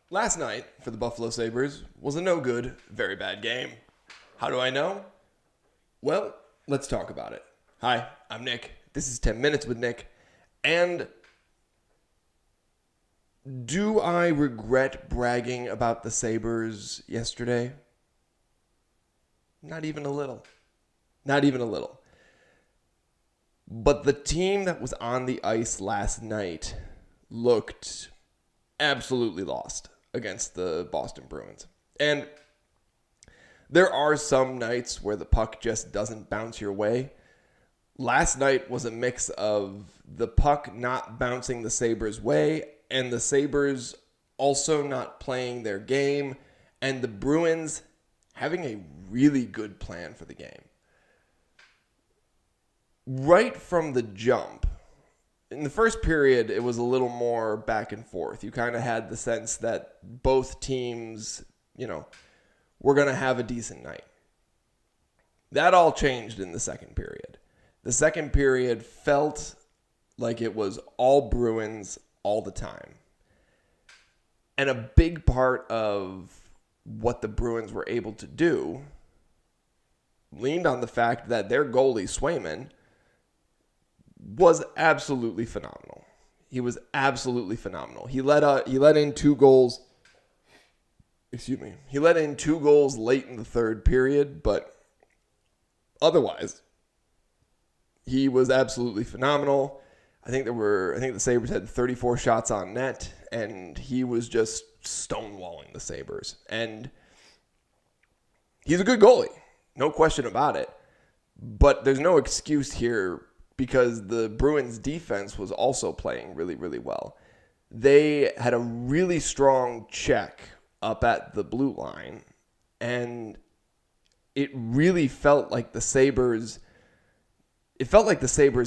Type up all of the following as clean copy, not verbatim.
Last night for the Buffalo Sabres was a no good, very bad game. How do I know? Well, let's talk about it. Hi, I'm Nick. This is 10 Minutes with Nick. And do I regret bragging about the Sabres yesterday? Not even a little. Not even a little. But the team that was on the ice last night looked absolutely lost against the Boston Bruins. And there are some nights where the puck just doesn't bounce your way. Last night was a mix of the puck not bouncing the Sabres' way and the Sabres also not playing their game and the Bruins having a really good plan for the game. Right from the jump, in the first period, it was a little more back and forth. You kind of had the sense that both teams, were going to have a decent night. That all changed in the second period. The second period felt like it was all Bruins all the time. And a big part of what the Bruins were able to do leaned on the fact that their goalie, Swayman, was absolutely phenomenal. He was absolutely phenomenal. He let in two goals. He let in two goals late in the third period, but otherwise, he was absolutely phenomenal. I think the Sabres had 34 shots on net, and he was just stonewalling the Sabres. And he's a good goalie, no question about it. But there's no excuse here because the Bruins defense was also playing really, really well. They had a really strong check up at the blue line, and it really felt like the Sabres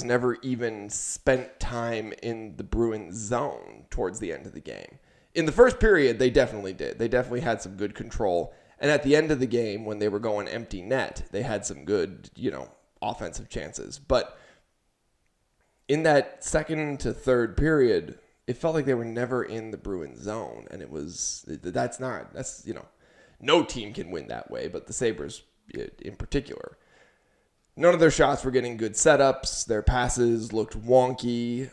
never even spent time in the Bruins zone towards the end of the game. In the first period, they definitely did. They definitely had some good control. And at the end of the game, when they were going empty net, they had some good, offensive chances. But in that second to third period, it felt like they were never in the Bruins zone. And no team can win that way, but the Sabres in particular. None of their shots were getting good setups. Their passes looked wonky.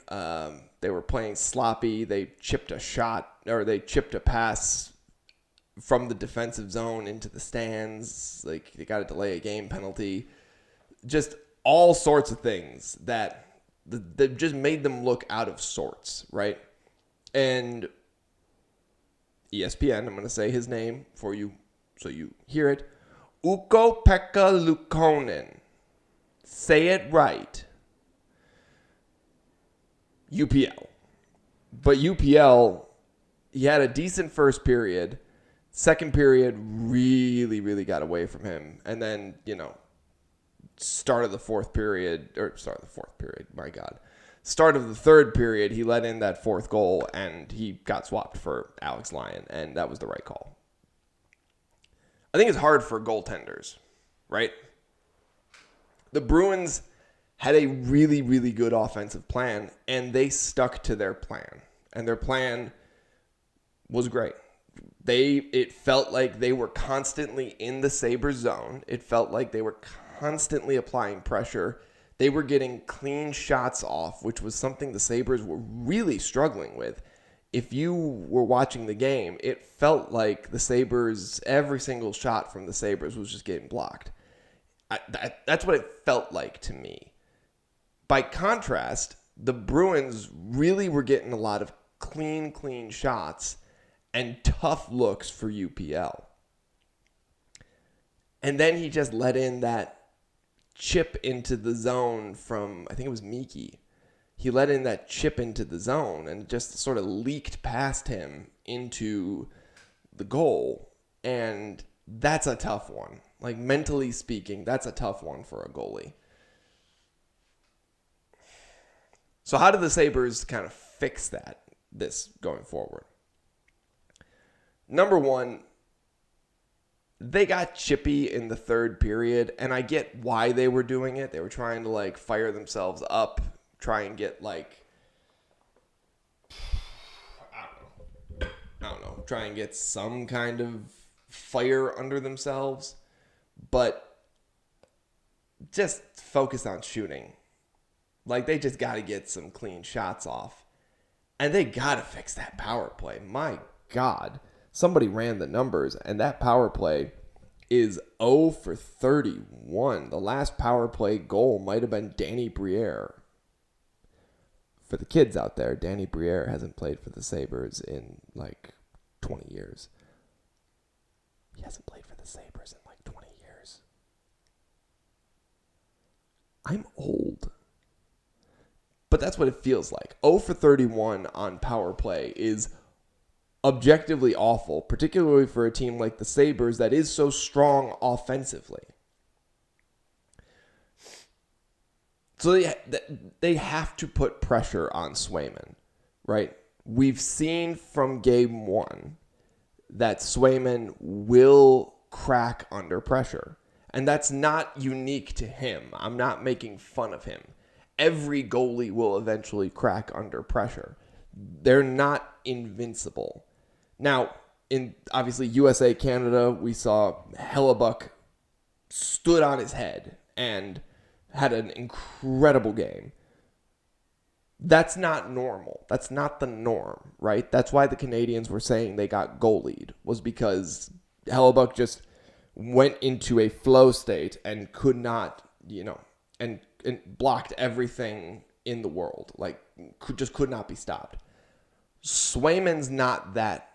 They were playing sloppy. They chipped a pass from the defensive zone into the stands. Like, they got a delay of game penalty. Just all sorts of things that just made them look out of sorts, right? And ESPN, I'm going to say his name for you so you hear it. Ukko-Pekka Luukkonen. Say it right. UPL. But UPL, he had a decent first period. Second period really, really got away from him. And then, start of the third period, he let in that fourth goal, and he got swapped for Alex Lyon, and that was the right call. I think it's hard for goaltenders, right? The Bruins had a really, really good offensive plan, and they stuck to their plan. And their plan was great. It felt like they were constantly in the Sabres zone. It felt like they were constantly applying pressure. They were getting clean shots off, which was something the Sabres were really struggling with. If you were watching the game, it felt like the Sabres, every single shot from the Sabres was just getting blocked. That's what it felt like to me. By contrast, the Bruins really were getting a lot of clean shots and tough looks for UPL. And then he just let in that chip into the zone from, I think it was Miki. He let in that chip into the zone and just sort of leaked past him into the goal. And that's a tough one. Like, mentally speaking, that's a tough one for a goalie. So how do the Sabres kind of fix this going forward? Number one, they got chippy in the third period, and I get why they were doing it. They were trying to, fire themselves up, try and get, I don't know, know, try and get some kind of fire under themselves. But just focus on shooting. Like, they just got to get some clean shots off. And they got to fix that power play. My God. Somebody ran the numbers, and that power play is 0 for 31. The last power play goal might have been Danny Briere. For the kids out there, Danny Briere hasn't played for the Sabres in like 20 years. He hasn't played for the Sabres in like 20 years. I'm old. But that's what it feels like. 0 for 31 on power play is objectively awful, particularly for a team like the Sabres that is so strong offensively. So they have to put pressure on Swayman, right? We've seen from game one that Swayman will crack under pressure. And that's not unique to him. I'm not making fun of him. Every goalie will eventually crack under pressure. They're not invincible. Now, in obviously USA, Canada, we saw Hellebuck stood on his head and had an incredible game. That's not normal. That's not the norm, right? That's why the Canadians were saying they got goalied, was because Hellebuck just went into a flow state and could not, and blocked everything in the world. Like, just could not be stopped. Swayman's not that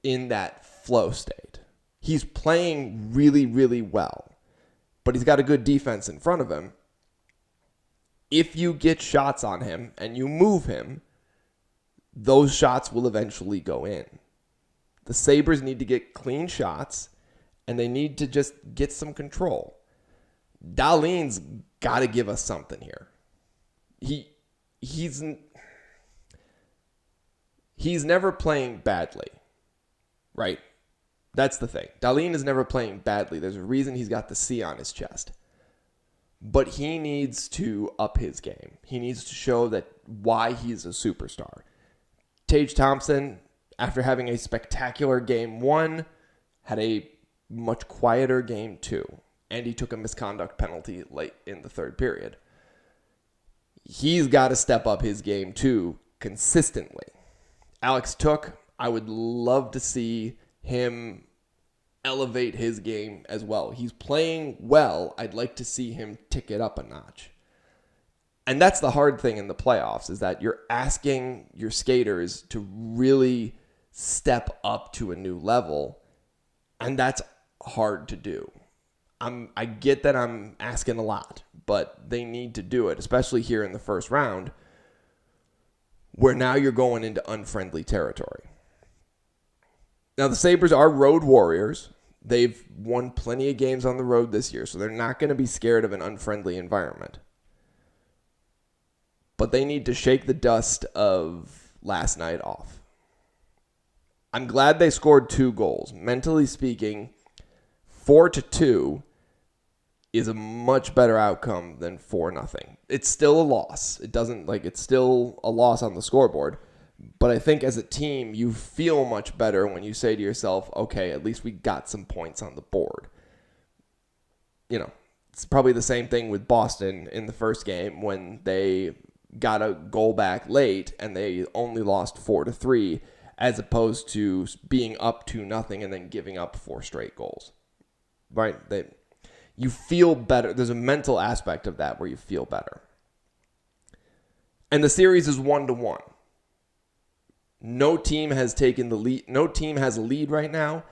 in that flow state. He's playing really, really well, but he's got a good defense in front of him. If you get shots on him and you move him, those shots will eventually go in. The Sabres need to get clean shots, and they need to just get some control. Dahlin's got to give us something here. He's never playing badly, right? That's the thing. Dahlin is never playing badly. There's a reason he's got the C on his chest. But he needs to up his game. He needs to show that why he's a superstar. Tage Thompson, after having a spectacular game one, had a much quieter game two. And he took a misconduct penalty late in the third period. He's got to step up his game too consistently. Alex Took, I would love to see him elevate his game as well. He's playing well. I'd like to see him tick it up a notch. And that's the hard thing in the playoffs, is that you're asking your skaters to really step up to a new level. And that's hard to do. I get that I'm asking a lot, but they need to do it, especially here in the first round, where now you're going into unfriendly territory. Now, the Sabres are road warriors. They've won plenty of games on the road this year, so they're not going to be scared of an unfriendly environment. But they need to shake the dust of last night off. I'm glad they scored 2 goals. Mentally speaking, 4-2 is a much better outcome than 4-0. It's still a loss. It's still a loss on the scoreboard. But I think as a team, you feel much better when you say to yourself, okay, at least we got some points on the board. It's probably the same thing with Boston in the first game when they got a goal back late and they only lost 4-3, as opposed to being up 2-0 and then giving up 4 straight goals. Right? You feel better. There's a mental aspect of that where you feel better. And the series is 1-1. No team has taken the lead. No team has a lead right now,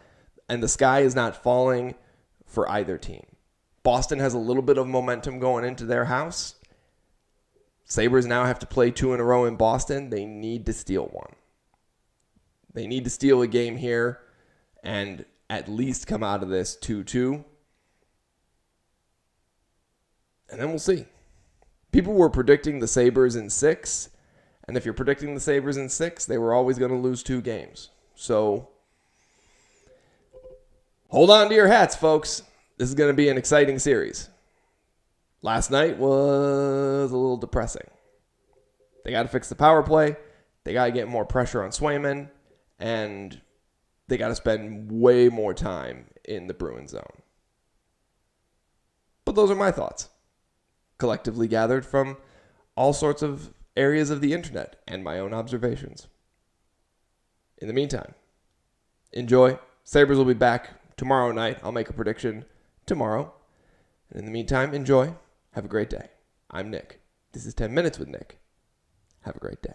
and the sky is not falling for either team. Boston has a little bit of momentum going into their house. Sabres now have to play 2 in a row in Boston. They need to steal one. They need to steal a game here and at least come out of this 2-2. And then we'll see. People were predicting the Sabres in 6. And if you're predicting the Sabres in 6, they were always going to lose 2 games. So hold on to your hats, folks. This is going to be an exciting series. Last night was a little depressing. They got to fix the power play. They got to get more pressure on Swayman. And they got to spend way more time in the Bruins zone. But those are my thoughts, collectively gathered from all sorts of areas of the internet and my own observations. In the meantime, enjoy. Sabres will be back tomorrow night. I'll make a prediction tomorrow. And in the meantime, enjoy. Have a great day. I'm Nick. This is 10 Minutes with Nick. Have a great day.